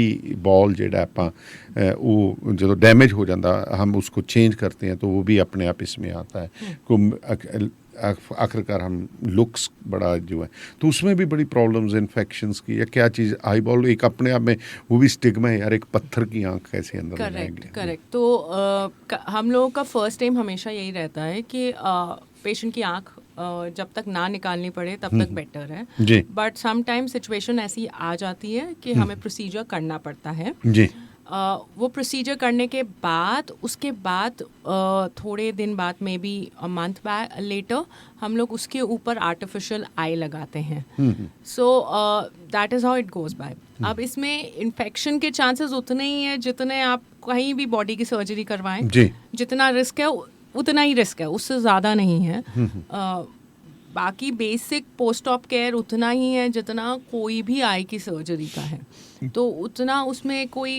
ਬॉल ਜਿਹੜਾ ਆਪਾਂ वो जो डैमेज हो जाता हम उसको चेंज करते हैं तो वो भी अपने आप इसमें आता है। आखिरकार हम लुक्स बड़ा जो है तो उसमें भी बड़ी प्रॉब्लम्स इन्फेक्शंस की या क्या चीज़ आई बॉल एक अपने आप में वो भी स्टिग्मा है यार, एक पत्थर की आंख कैसे अंदर करेक्ट। तो हम लोगों का फर्स्ट टाइम हमेशा यही रहता है कि पेशेंट की आंख जब तक ना निकालनी पड़े तब तक बेटर है, बट समटाइम सिचुएशन ऐसी आ जाती है कि हमें प्रोसीजर करना पड़ता है जी। वो प्रोसीजर करने के बाद उसके बाद थोड़े दिन बाद में बी मंथ बैक लेटर हम लोग उसके ऊपर आर्टिफिशियल आई लगाते हैं। So that is how it goes bye. अब इसमें इन्फेक्शन के चांसेस उतने ही हैं जितने आप कहीं भी बॉडी की सर्जरी करवाएं जी। जितना रिस्क है उतना ही रिस्क है, उससे ज़्यादा नहीं है। बाकी बेसिक पोस्ट ऑप केयर उतना ही है जितना कोई भी आई की सर्जरी का है, तो उतना उसमें कोई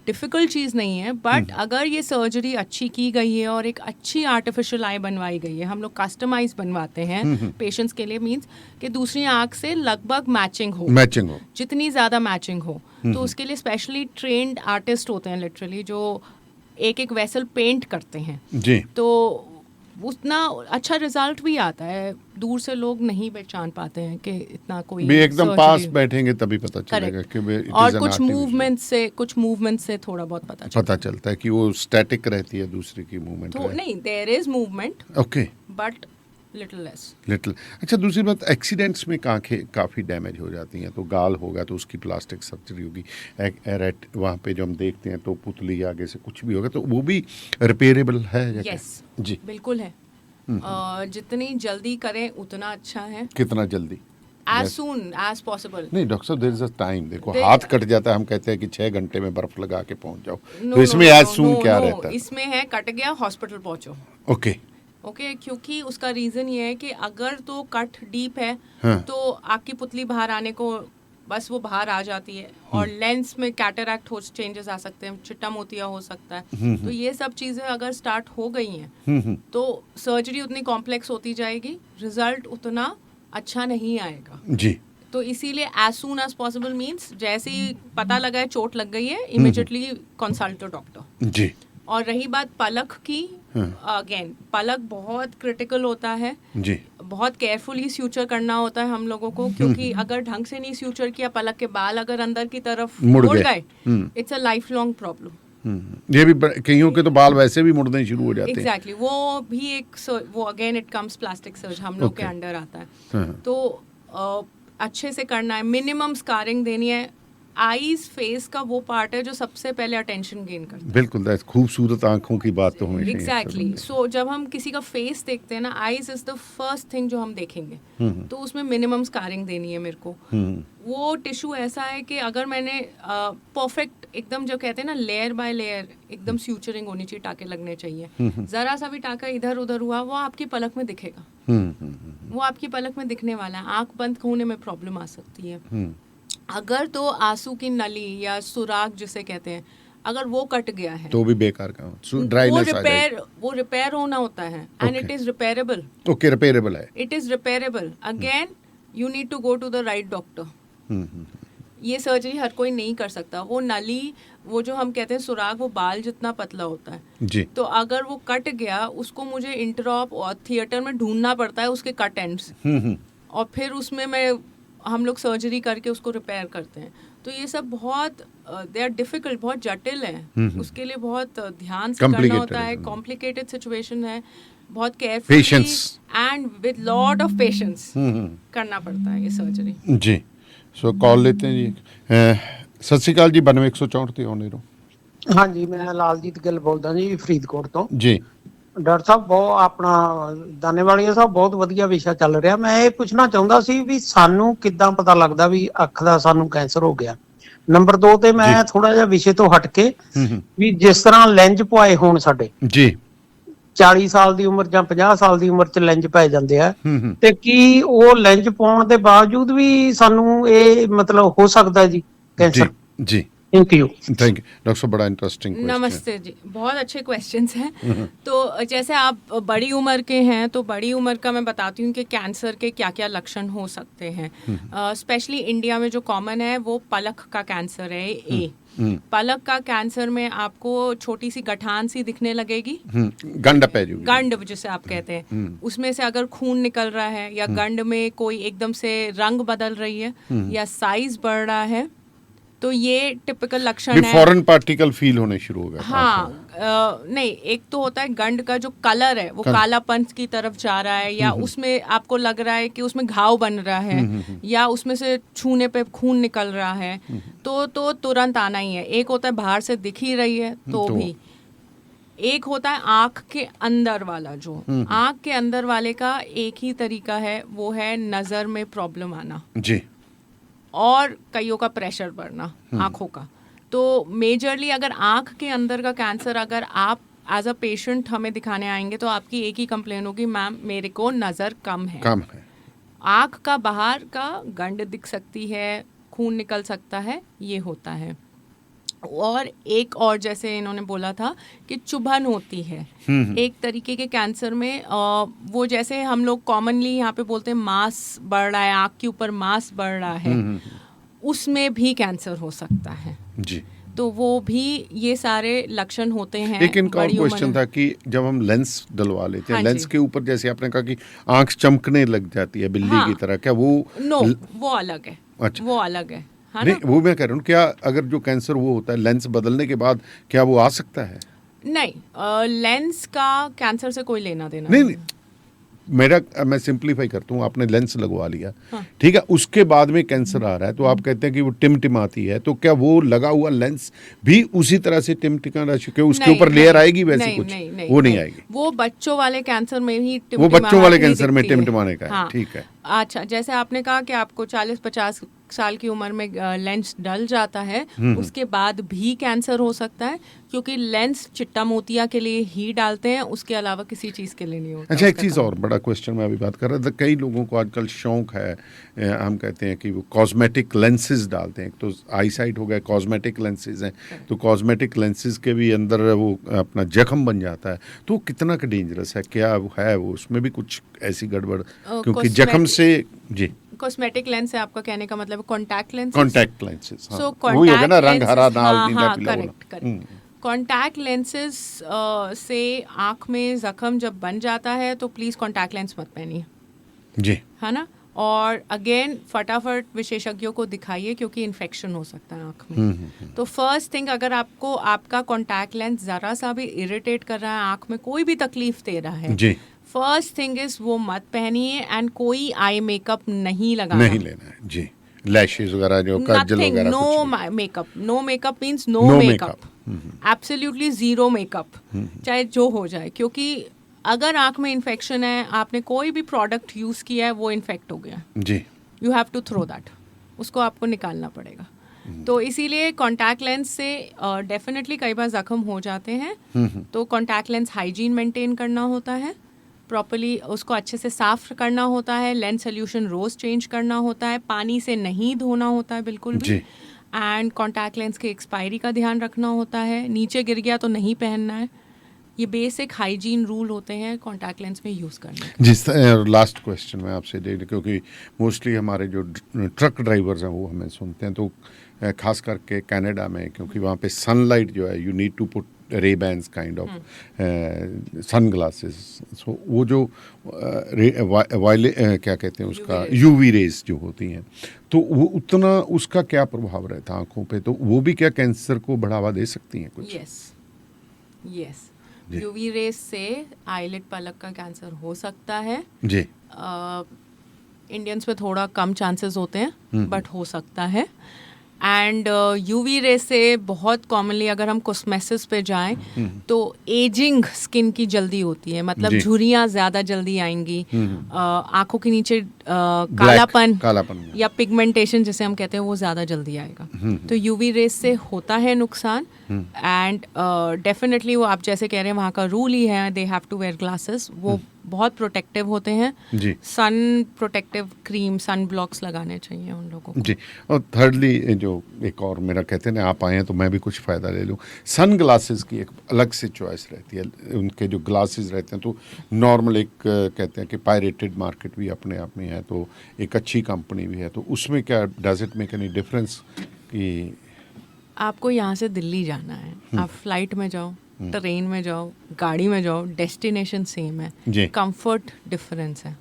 डिफ़िकल्ट चीज़ नहीं है। बट अगर ये सर्जरी अच्छी की गई है और एक अच्छी आर्टिफिशियल आई बनवाई गई है, हम लोग कस्टमाइज बनवाते हैं पेशेंट्स के लिए, मीन्स कि दूसरी आँख से लगभग मैचिंग हो जितनी ज़्यादा मैचिंग हो, तो उसके लिए स्पेशली ट्रेंड आर्टिस्ट होते हैं लिटरली जो एक एक वेसल पेंट करते हैं जी, तो उतना अच्छा रिजल्ट भी आता है। दूर से लोग नहीं पहचान पाते हैं कि इतना कोई भी एकदम पास बैठेंगे तभी पता चलेगा कि और कुछ मूवमेंट से थोड़ा बहुत पता चलता है कि वो स्टैटिक रहती है, दूसरे की मूवमेंट तो नहीं, there is movement okay but little. अच्छा, दूसरी बात, एक्सीडेंट्स में आंखें काफ़ी डैमेज हो जाती हैं, तो गाल होगा तो उसकी प्लास्टिक सर्जरी होगी, रेट वहाँ पे जो हम देखते हैं तो पुतली आगे से कुछ भी होगा तो वो भी रिपेयरेबल है? यस जी बिल्कुल है। जितनी जल्दी करें उतना अच्छा है। कितना जल्दी? as soon as possible। नहीं डॉक्टर साहब, देयर इज अ टाइम। देखो हाथ कट जाता है, हम कहते हैं कि 6 घंटे में बर्फ लगा के पहुंच जाओ, तो इसमें as soon क्या रहता है? इसमें है कट गया हॉस्पिटल पहुंचो। ओके क्योंकि उसका रीज़न ये है कि अगर तो कट डीप है तो आपकी पुतली बाहर आने को बस वो बाहर आ जाती है, और लेंस में कैटरैक्ट हो चेंजेस आ सकते हैं, चिट्टा मोतिया हो सकता है, तो ये सब चीज़ें अगर स्टार्ट हो गई हैं तो सर्जरी उतनी कॉम्प्लेक्स होती जाएगी, रिजल्ट उतना अच्छा नहीं आएगा जी। तो इसीलिए as soon as possible means जैसे ही पता लगा है चोट लग गई है, इमीडिएटली कंसल्ट डॉक्टर जी। और रही बात पलक की, अगेन पलक बहुत क्रिटिकल होता है जी, बहुत केयरफुली सूचर करना होता है हम लोगों को, क्योंकि अगर ढंग से नहीं सूचर किया, पलक के बाल अगर अंदर की तरफ मुड़ गए, it's a life long problem. ये भी कईयों के तो बाल वैसे भी मुड़ने शुरू हो जाते हैं। एग्जैक्टली वो भी एक वो again it comes plastic surge हम लोग के अंडर आता है। हाँ। तो अच्छे से करना है, मिनिमम स्कारिंग देनी है। आईज फेस का वो पार्ट है जो सबसे पहले अटेंशन गेन करता है। बिल्कुल, दैट खूबसूरत आंखों की बात तो हमेशा ही एग्जैक्टली है। सो जब हम किसी का फेस देखते हैं ना, eyes is the first thing जो हम देखेंगे, तो उसमें मिनिमम स्कारिंग देनी है मेरे को। वो टिश्यू ऐसा है कि अगर मैंने परफेक्ट एकदम जो कहते हैं ना लेयर बाय लेयर एकदम स्यूचरिंग होनी चाहिए, टाके लगने चाहिए। जरा सा भी टाका इधर उधर हुआ वो आपकी पलक में दिखेगा, वो आपकी पलक में दिखने वाला है। आंख बंद होने में प्रॉब्लम आ सकती है। अगर तो आंसू की नली या सुराग जिसे कहते हैं, अगर वो कट गया है तो भी बेकार का ड्राइनेस आ जाएगी। वो रिपेयर होना होता है and it is repairable. Okay, repairable है। It is repairable. Again you need to go to the right doctor. ये सर्जरी हर कोई नहीं कर सकता। वो नली, वो जो हम कहते हैं सुराग, वो बाल जितना पतला होता है जी। तो अगर वो कट गया उसको मुझे इंटरऑप और थिएटर में ढूंढना पड़ता है उसके कट एंड्स, और फिर उसमें हम लोग सर्जरी करके उसको रिपेयर करते हैं। तो ये सब बहुत दे आर डिफिकल्ट, बहुत जटिल है। उसके लिए बहुत ध्यान से करना होता है। कॉम्प्लिकेटेड सिचुएशन है, बहुत carefully and with lot of patience करना पड़ता है ये सर्जरी। जी। सो कॉल लेते हैं जी। सत श्री अकाल जी, 92 164 ਤੇ ਆਉਣੇ ਰੋ। हाँ जी, मैं लालजीत गिल बोलदा जी फरीदकोट ਤੋਂ। जी। ਡਾਕਟਰ ਸਾਹਿਬ ਬਹੁਤ ਆਪਣਾ ਦਾਨੇਵਾਲੀਆ ਸਾਹਿਬ ਬਹੁਤ ਵਧੀਆ ਵਿਸ਼ਾ ਚੱਲ ਰਿਹਾ। ਮੈਂ ਇਹ ਪੁੱਛਣਾ ਚਾਹੁੰਦਾ ਸੀ ਵੀ ਸਾਨੂੰ ਕਿੱਦਾਂ ਪਤਾ ਲੱਗਦਾ ਵੀ ਅੱਖ ਦਾ ਸਾਨੂੰ ਕੈਂਸਰ ਹੋ ਗਿਆ। ਨੰਬਰ 2 ਤੇ ਮੈਂ ਥੋੜਾ ਜਿਹਾ ਵਿਸ਼ੇ ਤੋਂ ਹਟ ਕੇ ਵੀ ਜਿਸ ਤਰ੍ਹਾਂ ਲੈਂਜ ਪਵਾਏ ਹੋਣ ਸਾਡੇ ਜੀ 40 ਸਾਲ ਦੀ ਉਮਰ ਜਾਂ 50 ਸਾਲ ਦੀ ਉਮਰ ਚ ਲੈਂਜ ਪੈ ਜਾਂਦੇ ਆ, ਤੇ ਕੀ ਉਹ ਲੈਂਜ ਪਾਉਣ ਦੇ ਬਾਵਜੂਦ ਵੀ ਸਾਨੂੰ ਇਹ ਮਤਲਬ ਹੋ ਸਕਦਾ ਜੀ कैंसर? जी। Thank you. डॉक्टर साहब, बड़ा इंटरेस्टिंग क्वेश्चन। नमस्ते जी, बहुत अच्छे क्वेश्चंस हैं। तो जैसे आप बड़ी उम्र के हैं तो बड़ी उम्र का मैं बताती हूँ कि कैंसर के क्या क्या लक्षण हो सकते हैं। स्पेशली इंडिया में जो कॉमन है वो पलक का कैंसर है। पलक का कैंसर में आपको छोटी सी गठान सी दिखने लगेगी, गंड जिसे आप कहते हैं। उसमें से अगर खून निकल रहा है या गंड में कोई एकदम से रंग बदल रही है या साइज बढ़ रहा है, तो ये टिपिकल लक्षण है। फॉरेन पार्टिकल फील होने शुरू हो गए। हाँ, नहीं, एक तो होता है गंड का जो कलर है वो कालापन की तरफ जा रहा है, या उसमें आपको लग रहा है कि उसमें घाव बन रहा है, या उसमें से छूने पे खून निकल रहा है, तो तुरंत आना ही है। एक होता है बाहर से दिख ही रही है तो भी। एक होता है आँख के अंदर वाला, जो आँख के अंदर वाले का एक ही तरीका है, वो है नज़र में प्रॉब्लम आना जी, और कईयों का प्रेशर बढ़ना आँखों का। तो मेजरली अगर आँख के अंदर का कैंसर अगर आप एज अ पेशेंट हमें दिखाने आएंगे तो आपकी एक ही कंप्लेन होगी, मैम मेरे को नज़र कम है। आँख का बाहर का गंड दिख सकती है, खून निकल सकता है, ये होता है। और एक और जैसे इन्होंने बोला था कि चुभन होती है एक तरीके के कैंसर में। वो जैसे हम लोग कॉमनली यहाँ पे बोलते हैं मांस बढ़ रहा है, आँख के ऊपर मांस बढ़ रहा है, उसमें भी कैंसर हो सकता है जी। तो वो भी ये सारे लक्षण होते हैं। एक इनका और क्वेश्चन था कि जब हम लेंस डलवा लेते हैं, लेंस के ऊपर जैसे आपने कहा कि आँख चमकने लग जाती है बिल्ली की तरह, क्या वो? नो, वो अलग है। अच्छा, वो अलग है। नहीं, वो मैं कह रहा हूँ, क्या अगर जो कैंसर वो होता है लेंस बदलने के बाद क्या वो आ सकता है? नहीं, लेंस का कैंसर से कोई लेना देना नहीं। मैं सिंप्लीफाई करता हूँ, आपने लेंस लगवा लिया, ठीक है, उसके बाद में कैंसर आ रहा है तो आप कहते हैं कि वो टिमटिमाती है, तो क्या वो लगा हुआ लेंस भी उसी तरह से टिमटिमा रहा, उसके ऊपर लेयर आएगी वैसे? कुछ वो नहीं आएगी। वो बच्चों वाले कैंसर में ही वो बच्चों वाले कैंसर में टिमटिमाने का है। ठीक है। अच्छा, जैसे आपने कहा कि आपको 40-50 साल की उम्र में लेंस डल जाता है, उसके बाद भी कैंसर हो सकता है, क्योंकि लेंस चिट्टा मोतिया के लिए ही डालते हैं, उसके अलावा किसी चीज़ के लिए नहीं होता। अच्छा, एक चीज़ और बड़ा क्वेश्चन मैं अभी बात कर रहा था, कई लोगों को आजकल शौक है, हम कहते हैं कि वो कॉस्मेटिक लेंसेज डालते हैं। तो आई साइट हो गया, कॉस्मेटिक लेंसेज हैं, तो कॉस्मेटिक लेंसेज के भी अंदर वो अपना जख्म बन जाता है, तो कितना का डेंजरस है? क्या है वो, उसमें भी कुछ ऐसी गड़बड़? क्योंकि जख्म से जी। कॉस्मेटिक लेंस है आपका कहने का मतलब कॉन्टैक्ट लेंस? कॉन्टैक्ट लेंसेज, सो वही होगा ना, रंग हरा लाल नीला पीला। करेक्ट। कॉन्टैक्ट लेंसेज से आँख में जख्म जब बन जाता है तो प्लीज़ कॉन्टैक्ट लेंस मत पहनिए जी, है ना। और अगेन फटाफट विशेषज्ञों को दिखाइए क्योंकि इन्फेक्शन हो सकता है आँख में। तो फर्स्ट थिंग, अगर आपको आपका कॉन्टैक्ट लेंस ज़रा सा भी इरिटेट कर रहा है, आँख में कोई भी तकलीफ दे रहा है, जी, फर्स्ट थिंग इज वो मत पहनिए एंड कोई आई मेकअप नहीं लगाना, नहीं लेना है जी, लैशेज वगैरह जो काजल नथिंग, वगैरह नो कुछ नहीं। Makeup, no makeup means no No makeup, absolutely zero makeup, चाहे जो हो जाए, क्योंकि अगर आंख में इन्फेक्शन है, आपने कोई भी प्रोडक्ट यूज किया है, वो इन्फेक्ट हो गया, जी, you have to throw that, उसको आपको निकालना पड़ेगा। तो इसीलिए कॉन्टैक्ट लेंस से डेफिनेटली कई बार जख्म हो जाते हैं, तो कॉन्टैक्ट लेंस हाइजीन मेंटेन करना होता है, प्रॉपर्ली उसको अच्छे से साफ करना होता है, लेंस सोल्यूशन रोज चेंज करना होता है, पानी से नहीं धोना होता है बिल्कुल भी, जी। एंड कॉन्टैक्ट लेंस की एक्सपायरी का ध्यान रखना होता है, नीचे गिर गया तो नहीं पहनना है। ये बेसिक हाइजीन रूल होते हैं कॉन्टैक्ट लेंस में यूज़ करने के। जिस लास्ट क्वेश्चन मैं आपसे दे, क्योंकि मोस्टली हमारे जो ट्रक ड्राइवर्स हैं वो हमें सुनते हैं, तो खास करके कनाडा में, क्योंकि वहाँ पे सनलाइट जो है, you need to put Ray Bans kind of sunglasses, so वो जो क्या कहते हैं उसका, यूवी रेज जो होती हैं, तो वो उतना उसका क्या प्रभाव रहता है आँखों पे, तो वो भी क्या कैंसर को बढ़ावा दे सकती हैं कुछ? यस, यूवी रेस से आईलिड पलक का कैंसर हो सकता है जी, इंडियंस में थोड़ा कम चांसेस होते हैं, बट हो सकता है। एंड यूवी रे से बहुत कॉमनली अगर हम कॉस्मेसिस पे जाएं तो एजिंग स्किन की जल्दी होती है, मतलब जी। झुर्रियाँ ज़्यादा जल्दी आएंगी, आंखों के नीचे कालापन या पिगमेंटेशन जिसे हम कहते हैं वो ज़्यादा जल्दी आएगा। तो यूवी रेस से होता है नुकसान, एंड डेफिनेटली वो आप जैसे कह रहे हैं वहाँ का रूल ही है, they have to wear glasses, वो बहुत प्रोटेक्टिव होते हैं, जी, sun protective cream, sun blocks लगाने चाहिए उन लोगों को। जी। और थर्डली जो एक और मेरा कहते हैं ना, आप आए हैं तो मैं भी कुछ फ़ायदा ले लूँ, सन ग्लासेस की एक अलग से चॉइस रहती है, उनके जो ग्लासेस रहते हैं, तो नॉर्मल एक कहते हैं कि पायरेटेड मार्केट भी अपने आप में है, तो एक अच्छी कंपनी भी है, तो उसमें क्या does it make any difference कि आपको यहाँ से दिल्ली जाना है, आप फ्लाइट में जाओ, ट्रेन में जाओ, गाड़ी में जाओ, डेस्टिनेशन सेम जी। है, कंफर्ट डिफरेंस है।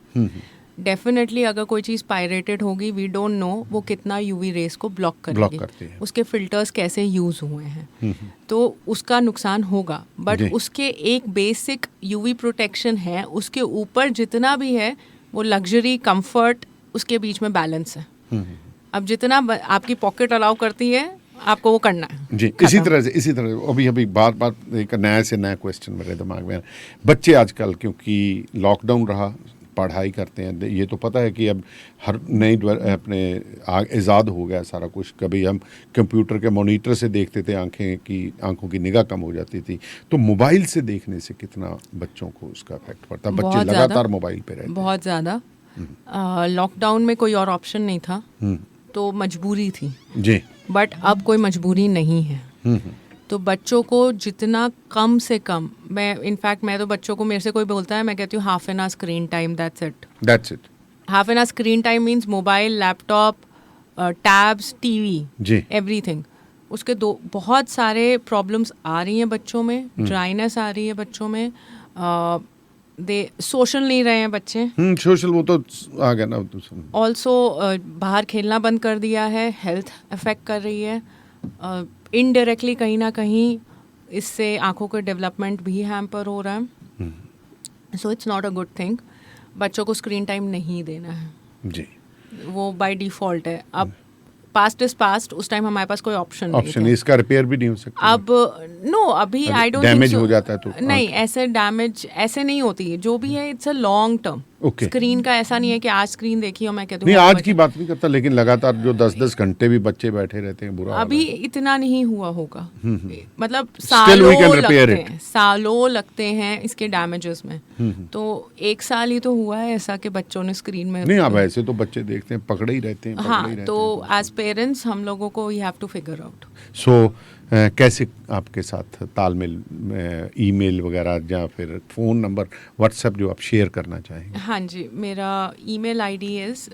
डेफिनेटली अगर कोई चीज़ पायरेटेड होगी, वी डोंट नो वो कितना यूवी रेस को ब्लॉक करती करेगी, है। उसके फिल्टर्स कैसे यूज़ हुए हैं, तो उसका नुकसान होगा, बट जी। उसके एक बेसिक यूवी प्रोटेक्शन है, उसके ऊपर जितना भी है वो लग्जरी कंफर्ट, उसके बीच में बैलेंस है। अब जितना आपकी पॉकेट अलाउ करती है आपको वो करना है जी। इसी तरह अभी बार एक नया से नया क्वेश्चन मेरे दिमाग में है। बच्चे आजकल क्योंकि लॉकडाउन रहा, पढ़ाई करते हैं, ये तो पता है कि अब हर नई अपने इजाद हो गया सारा कुछ। कभी हम कंप्यूटर के मॉनिटर से देखते थे, आंखों की निगाह कम हो जाती थी, तो मोबाइल से देखने से कितना बच्चों को उसका इफेक्ट पड़ता है? बच्चे लगातार मोबाइल पे रहते हैं। बहुत ज़्यादा। लॉकडाउन में कोई और ऑप्शन नहीं था, तो मजबूरी थी जी, बट अब कोई मजबूरी नहीं है। तो बच्चों को जितना कम से कम, मैं तो बच्चों को, मेरे से कोई बोलता है, मैं कहती हूँ half an hour screen time, that's it. Half an hour screen time means mobile, laptop, tabs, TV, जी, एवरीथिंग। उसके बहुत सारे प्रॉब्लम्स आ रही हैं बच्चों में, ड्राइनेस आ रही है बच्चों में, सोशल नहीं रहे हैं बच्चे, सोशल वो तो आ गया ना। ऑल्सो बाहर खेलना बंद कर दिया है, हेल्थ अफेक्ट कर रही है, इनडायरेक्टली कहीं ना कहीं इससे आंखों के डेवलपमेंट भी हैम्पर हो रहा है। So it's not a good thing. बच्चों को स्क्रीन टाइम नहीं देना है जी, वो बाय डिफॉल्ट है। अब पास्ट इज पास्ट, उस टाइम हमारे पास कोई ऑप्शन नहीं, इसका रिपेयर भी नहीं हो सकता। अब नो, अभी आई डोंट डैमेज हो जाता है तो नहीं, ऐसे डैमेज ऐसे नहीं होती है, जो भी है it's a long term. Screen का ऐसा नहीं है कि आज स्क्रीन देखी और मैं कहती हूँ नहीं, आज की बात नहीं करता, लेकिन लगातार जो 10-10 घंटे भी बच्चे बैठे रहते हैं, बुरा अभी इतना नहीं हुआ होगा, मतलब सालों लगते हैं इसके डैमेजेस में। तो 1 साल ही तो हुआ है ऐसा कि बच्चों ने स्क्रीन में नहीं, अब ऐसे तो बच्चे देखते हैं, पकड़े ही रहते हैं। हाँ, तो एज पेरेंट्स हम लोगों को we have to figure out. So कैसे आपके साथ तालमेल, ईमेल वगैरह या फिर फ़ोन नंबर, व्हाट्सएप जो आप शेयर करना चाहेंगे? हाँ जी, मेरा email ID is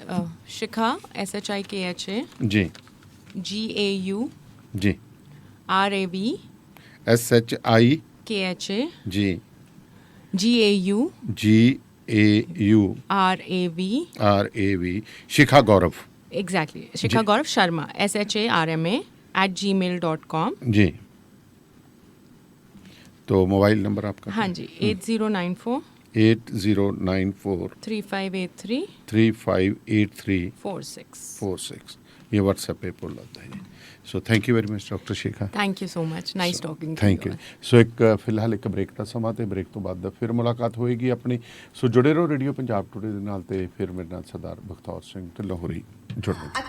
Shikha SHIKHA जी, GAU जी, RAB SHI KHA जी, GAU GAU SHARAV Shikha Gaurav exactly Shikha Gaurav Sharma SHARMA@gmail.com। जी। तो मोबाइल नंबर आपका? हाँ जी 8094 8094 3583 3583 46। 46 ये व्हाट्सएप पे उपलब्ध है। So thank you very much doctor Shikha. Thank you so much, nice talking. Thank you. So ਇੱਕ ਫਿਲਹਾਲ ਇੱਕ ਬ੍ਰੇਕ ਦਾ ਸਮਾਂ ਤੇ ਬ੍ਰੇਕ ਤੋਂ ਬਾਅਦ ਫਿਰ ਮੁਲਾਕਾਤ ਹੋਏਗੀ ਆਪਣੀ। ਸੋ ਜੁੜੇ ਰਹੋ ਰੇਡੀਓ ਪੰਜਾਬ ਟੁਡੇ ਦੇ ਨਾਲ ਤੇ ਫਿਰ ਮੇਰੇ ਨਾਲ ਸਰਦਾਰ ਬਖਤੌਰ ਸਿੰਘ ਢਿੱਲੋਂ ਹੋਰੀ ਜੁੜਨਗੇ।